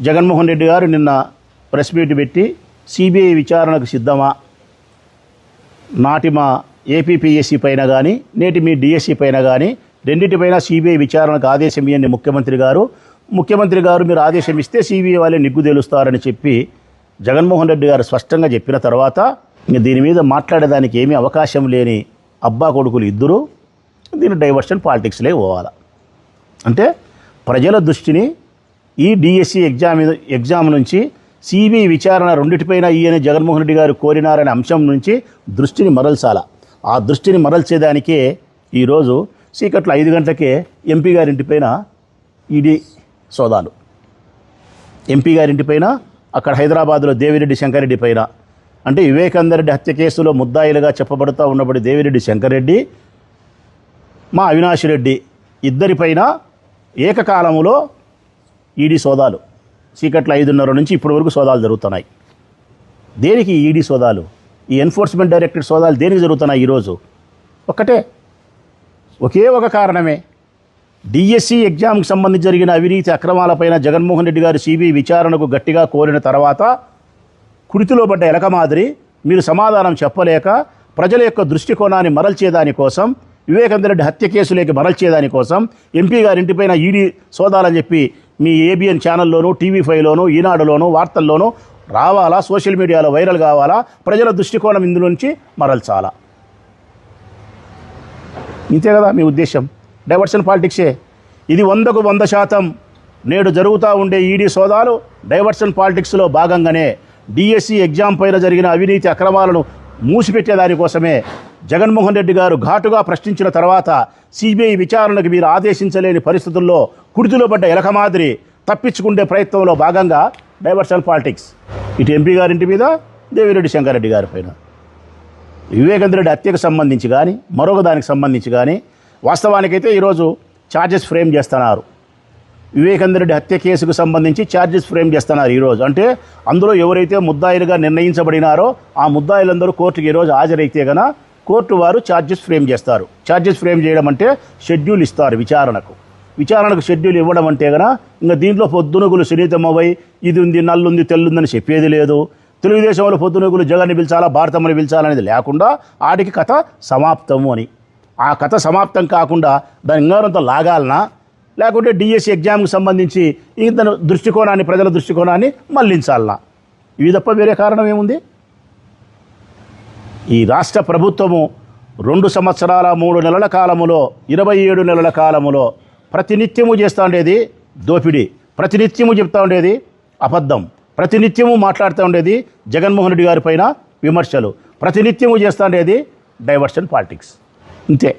జగన్మోహన్ రెడ్డి గారు నిన్న press meet పెట్టి సిబిఐ విచారణకు సిద్ధమా, నాటి మా ఏపీపీఎస్సీ పైన కానీ నేటి మీ డిఎస్సీ పైన కానీ రెండింటిపైన సిబిఐ విచారణకు ఆదేశం ఇవ్వండి ముఖ్యమంత్రి గారు మీరు ఆదేశం ఇస్తే సిబిఐ వాళ్ళే నిగ్గు తేలుస్తారని చెప్పి జగన్మోహన్ రెడ్డి గారు స్పష్టంగా చెప్పిన తర్వాత దీని మీద మాట్లాడేదానికి ఏమీ అవకాశం లేని అబ్బా కొడుకులు ఇద్దరు దీని డైవర్షన్ పాలిటిక్స్లే పోవాలి. అంటే ప్రజల దృష్టిని ఈ డిఎస్సి ఎగ్జామ్ నుంచి సిబిఐ విచారణ రెండింటిపైన ఈయన జగన్మోహన్ రెడ్డి గారు కోరినారనే అంశం నుంచి దృష్టిని మరల్చాల. ఆ దృష్టిని మరల్చేదానికే ఈరోజు చీకట్లో 5 గంటలకే ఎంపీ గారింటిపైన ఈడీ సోదాలు, ఎంపీ గారింటిపైన అక్కడ హైదరాబాద్లో దేవిరెడ్డి శంకరెడ్డి పైన, అంటే వివేకానంద రెడ్డి హత్య కేసులో ముద్దాయిలుగా చెప్పబడుతూ ఉన్నప్పుడు దేవిరెడ్డి శంకరెడ్డి, మా అవినాష్ రెడ్డి ఇద్దరిపైన ఏకకాలంలో ఈడీ సోదాలు చీకట్ల 5:30 నుంచి ఇప్పటి వరకు సోదాలు జరుగుతున్నాయి. దేనికి ఈడీ సోదాలు, ఈ ఎన్ఫోర్స్మెంట్ డైరెక్టరేట్ సోదాలు దేనికి జరుగుతున్నాయి? ఈరోజు ఒకే ఒక కారణమే, డిఎస్సి ఎగ్జామ్కి సంబంధించి జరిగిన అవినీతి అక్రమాలపైన జగన్మోహన్ రెడ్డి గారు సిబిఐ విచారణకు గట్టిగా కోరిన తర్వాత కుడితిలో పడ్డ ఎలక మాదిరి మీరు సమాధానం చెప్పలేక ప్రజల యొక్క దృష్టికోణాన్ని మరల్చేదానికోసం, వివేకానంద రెడ్డి హత్య కేసులోకి మరల్చేదానికోసం ఎంపీ గారింటిపైన ఈడీ సోదాలని చెప్పి మీ ఏబిఎన్ ఛానల్లోనూ, టీవీ5లోనూ, ఈనాడులోనూ, వార్తల్లోనూ రావాలా, సోషల్ మీడియాలో వైరల్ కావాలా, ప్రజల దృష్టికోణం ఇందులోంచి మరల్చాలా. ఇంతే కదా మీ ఉద్దేశం? డైవర్షన్ పాలిటిక్సే ఇది. 100కు 100% నేడు జరుగుతూ ఉండే ఈడీ సోదాలు డైవర్షన్ పాలిటిక్స్లో భాగంగానే డిఎస్సి ఎగ్జామ్ పైన జరిగిన అవినీతి అక్రమాలను మూసిపెట్టేదానికోసమే జగన్మోహన్ రెడ్డి గారు ఘాటుగా ప్రశ్నించిన తర్వాత సిబిఐ విచారణకు మీరు ఆదేశించలేని పరిస్థితుల్లో కుడితిలో పడ్డ ఎలక మాదిరి తప్పించుకునే ప్రయత్నంలో భాగంగా డైవర్షన్ పాలిటిక్స్. ఇటు ఎంపీ గారింటి మీద, దేవిరెడ్డి శంకరెడ్డి గారి పైన, వివేకానంద రెడ్డి హత్యకు సంబంధించి కానీ మరొక దానికి సంబంధించి కానీ వాస్తవానికైతే ఈరోజు ఛార్జెస్ ఫ్రేమ్ చేస్తున్నారు. వివేకానంద రెడ్డి హత్య కేసుకు సంబంధించి ఛార్జెస్ ఫ్రేమ్ చేస్తున్నారు ఈరోజు. అంటే అందులో ఎవరైతే ముద్దాయిలుగా నిర్ణయించబడినారో ఆ ముద్దాయిలందరూ కోర్టుకి ఈరోజు హాజరైతే కనుక కోర్టు వారు ఛార్జెస్ ఫ్రేమ్ చేస్తారు. ఛార్జెస్ ఫ్రేమ్ చేయడం అంటే షెడ్యూల్ ఇస్తారు విచారణకు షెడ్యూల్ ఇవ్వడం అంటే కనుక ఇంకా దీంట్లో పొద్దునగులు సునీతమ్మవై ఇది ఉంది, నల్లుంది, తెల్లుందని చెప్పేది లేదు. తెలుగుదేశంలో పొద్దునగులు జగన్ని పిలిచాలా, భారతమ్మని పిలిచాలనేది లేకుండా ఆడికి కథ సమాప్తము అని. ఆ కథ సమాప్తం కాకుండా దాని ఇంగారంత లాగాలనా, లేకుంటే డిఎస్సి ఎగ్జామ్కి సంబంధించి ఇతను దృష్టికోణాన్ని, ప్రజల దృష్టికోణాన్ని మళ్లించాలనా? ఇవి తప్ప వేరే కారణం ఏముంది? ఈ రాష్ట్ర ప్రభుత్వము 2 సంవత్సరాల 3 నెలల కాలములో, 27 నెలల కాలములో ప్రతినిత్యము చేస్తూ ఉండేది దోపిడీ, ప్రతినిత్యము చెప్తూ ఉండేది అబద్ధం, ప్రతినిత్యము మాట్లాడుతూ ఉండేది జగన్మోహన్ రెడ్డి గారి పైన విమర్శలు, ప్రతినిత్యము చేస్తూ ఉండేది డైవర్షన్ పాలిటిక్స్. ఇంతే.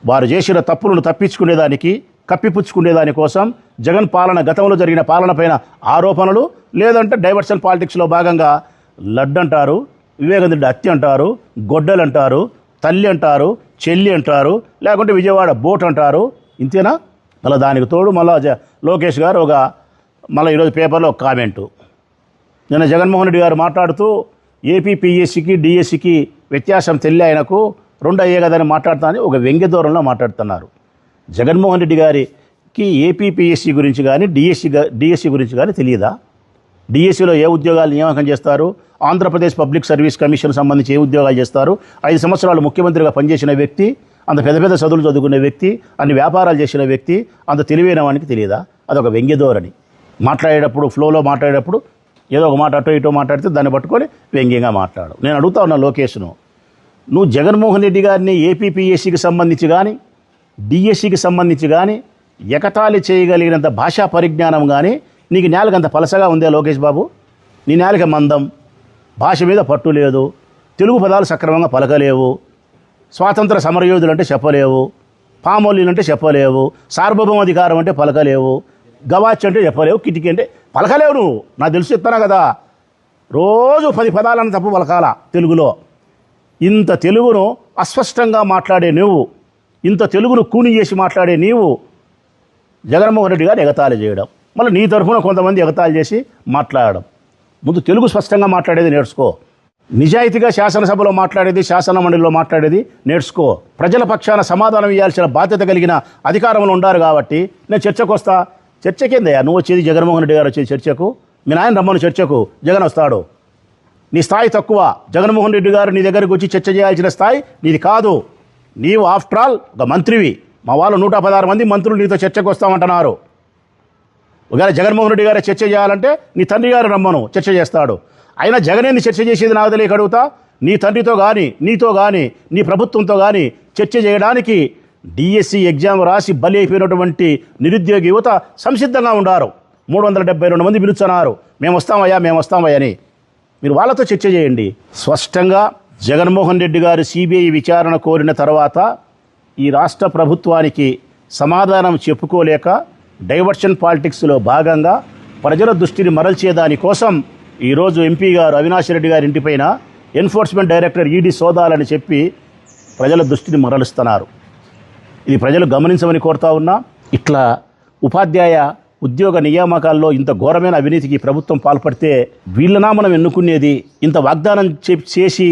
వారు చేసిన తప్పులను తప్పించుకునేదానికి, కప్పిపుచ్చుకునేదానికోసం జగన్ పాలన, గతంలో జరిగిన పాలన పైన ఆరోపణలు, లేదంటే డైవర్షన్ పాలిటిక్స్లో భాగంగా లడ్డు అంటారు, వివేకానంద రెడ్డి హత్య అంటారు, గొడ్డలు అంటారు, తల్లి అంటారు, చెల్లి అంటారు, లేకుంటే విజయవాడ బోట్ అంటారు. ఇంతేనా? మళ్ళీ దానికి తోడు మళ్ళీ లోకేష్ గారు మళ్ళీ ఈరోజు పేపర్లో ఒక కామెంటు. నిన్న జగన్మోహన్ రెడ్డి గారు మాట్లాడుతూ ఏపీపీఎస్సీకి డిఎస్సికి వ్యత్యాసం తెలియ ఆయనకు 2 అయ్యే కదని మాట్లాడుతానని ఒక వ్యంగ్య ధోరణిలో మాట్లాడుతున్నారు. జగన్మోహన్ రెడ్డి గారికి ఏపీపీఎస్సీ గురించి కానీ డిఎస్సి గురించి కానీ తెలియదా? డిఎస్సిలో ఏ ఉద్యోగాలు నియామకం చేస్తారు, ఆంధ్రప్రదేశ్ పబ్లిక్ సర్వీస్ కమిషన్ సంబంధించి ఏ ఉద్యోగాలు చేస్తారు, 5 సంవత్సరాలు ముఖ్యమంత్రిగా పనిచేసిన వ్యక్తి, అంత పెద్ద చదువులు చదువుకునే వ్యక్తి, అన్ని వ్యాపారాలు చేసిన వ్యక్తి, అంత తెలివైన వానికి తెలియదా? అదొక వ్యంగ్య ధోరణి. మాట్లాడేటప్పుడు, ఫ్లోలో మాట్లాడేటప్పుడు ఏదో ఒక మాట అటో ఇటో మాట్లాడితే దాన్ని పట్టుకొని వ్యంగ్యంగా మాట్లాడు. నేను అడుగుతా ఉన్నా లోకేష్ను, నువ్వు జగన్మోహన్ రెడ్డి గారిని ఏపీపీఎస్సీకి సంబంధించి కానీ డిఎస్సికి సంబంధించి కానీ ఎకతాళి చేయగలిగినంత భాషా పరిజ్ఞానం కానీ నీకు నేలకంత పలసగా ఉందే లోకేష్ బాబు? నీ నేలక మందం, భాష మీద పట్టు లేదు, తెలుగు పదాలు సక్రమంగా పలకలేవు, స్వాతంత్ర సమరయోధులు అంటే చెప్పలేవు, పామోలీలు అంటే చెప్పలేవు, సార్వభౌమాధికారం అంటే పలకలేవు, గవాచ్ అంటే చెప్పలేవు, కిటికీ అంటే పలకలేవు. నువ్వు నాకు తెలుసు చెప్తానా కదా, రోజు 10 పదాలను తప్పు పలకాల తెలుగులో. ఇంత తెలుగును అస్పష్టంగా మాట్లాడే నువ్వు, ఇంత తెలుగును కూని చేసి మాట్లాడే నీవు జగన్మోహన్ రెడ్డి గారు ఎగతాళి చేయడం, మళ్ళీ నీ తరఫున కొంతమంది ఎగతాళి చేసి మాట్లాడడం. ముందు తెలుగు స్పష్టంగా మాట్లాడేది నేర్చుకో. నిజాయితీగా శాసనసభలో మాట్లాడేది, శాసన మండలిలో మాట్లాడేది నేర్చుకో. ప్రజల పక్షాన సమాధానం ఇవ్వాల్సిన బాధ్యత కలిగిన అధికారంలో ఉండారు కాబట్టి నేను చర్చకు వస్తా. చర్చకేందయ్యా నువ్వు వచ్చేది? జగన్మోహన్ రెడ్డి గారు వచ్చేది చర్చకు? మీ నాయన రమ్మను చర్చకు, జగన్ వస్తాడు. నీ స్థాయి తక్కువ. జగన్మోహన్ రెడ్డి గారు నీ దగ్గరికి వచ్చి చర్చ చేయాల్సిన స్థాయి నీది కాదు. నీవు ఆఫ్టర్ ఆల్ ఒక మంత్రివి. మా వాళ్ళు 116 మంది మంత్రులు నీతో చర్చకు వస్తామంటున్నారు. ఒకవేళ జగన్మోహన్ రెడ్డి గారే చర్చ చేయాలంటే నీ తండ్రి గారు రమ్మను, చర్చ చేస్తాడు. అయినా జగనేంది చర్చ చేసేది నాకు తెలియక అడుగుతా. నీ తండ్రితో కానీ, నీతో కానీ, నీ ప్రభుత్వంతో కానీ చర్చ చేయడానికి డిఎస్సి ఎగ్జామ్ రాసి బలి అయిపోయినటువంటి నిరుద్యోగ యువత సంసిద్ధంగా ఉండారు. 372 మంది పిలుస్తున్నారు, మేము వస్తామయ్యా అని. మీరు వాళ్ళతో చర్చ చేయండి. స్పష్టంగా జగన్మోహన్ రెడ్డి గారు సిబిఐ విచారణ కోరిన తర్వాత ఈ రాష్ట్ర ప్రభుత్వానికి సమాధానం చెప్పుకోలేక డైవర్షన్ పాలిటిక్స్లో భాగంగా ప్రజల దృష్టిని మరల్చేదానికోసం ఈరోజు ఎంపీ గారు అవినాష్ రెడ్డి గారి ఇంటిపైన ఎన్ఫోర్స్మెంట్ డైరెక్టర్ ఈడీ సోదాలని చెప్పి ప్రజల దృష్టిని మరలుస్తున్నారు. ఇది ప్రజలు గమనించమని కోరుతా ఉన్నా. ఇట్లా ఉపాధ్యాయ ఉద్యోగ నియామకాల్లో ఇంత ఘోరమైన అవినీతికి ప్రభుత్వం పాల్పడితే వీళ్ళనా మనం ఎన్నుకునేది? ఇంత వాగ్దానం చేసి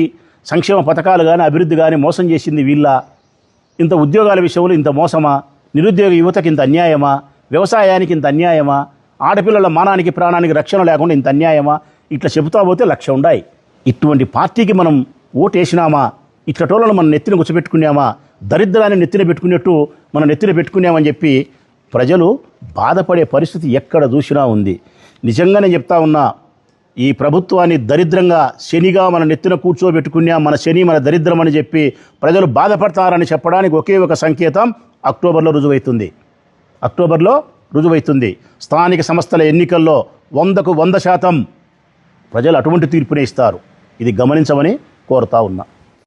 సంక్షేమ పథకాలు కానీ అభివృద్ధి కానీ మోసం చేసింది వీళ్ళ? ఇంత ఉద్యోగాల విషయంలో ఇంత మోసమా? నిరుద్యోగ యువతకి ఇంత అన్యాయమా? వ్యవసాయానికి ఇంత అన్యాయమా? ఆడపిల్లల మానానికి ప్రాణానికి రక్షణ లేకుండా ఇంత అన్యాయమా? ఇట్లా చెబుతా పోతే 1,00,000 ఉన్నాయి. ఇటువంటి పార్టీకి మనం ఓటేసినామా? ఇట్లటోళ్ళను మనం నెత్తిన గుచ్చపెట్టుకున్నామా? దరిద్రాన్ని నెత్తిన పెట్టుకున్నట్టు మనం నెత్తిన పెట్టుకున్నామని చెప్పి ప్రజలు బాధపడే పరిస్థితి ఎక్కడ చూసినా ఉంది. నిజంగానే చెప్తా ఉన్నా, ఈ ప్రభుత్వాన్ని దరిద్రంగా శనిగా మన నెత్తిన కూర్చోబెట్టుకున్నాం, మన శని మన దరిద్రం అని చెప్పి ప్రజలు బాధపడతారని చెప్పడానికి ఒకే ఒక సంకేతం అక్టోబర్లో రుజువైతుంది. స్థానిక సంస్థల ఎన్నికల్లో 100% ప్రజలు అటువంటి తీర్పునే ఇస్తారు. ఇది గమనించమని కోరుతా ఉన్నా.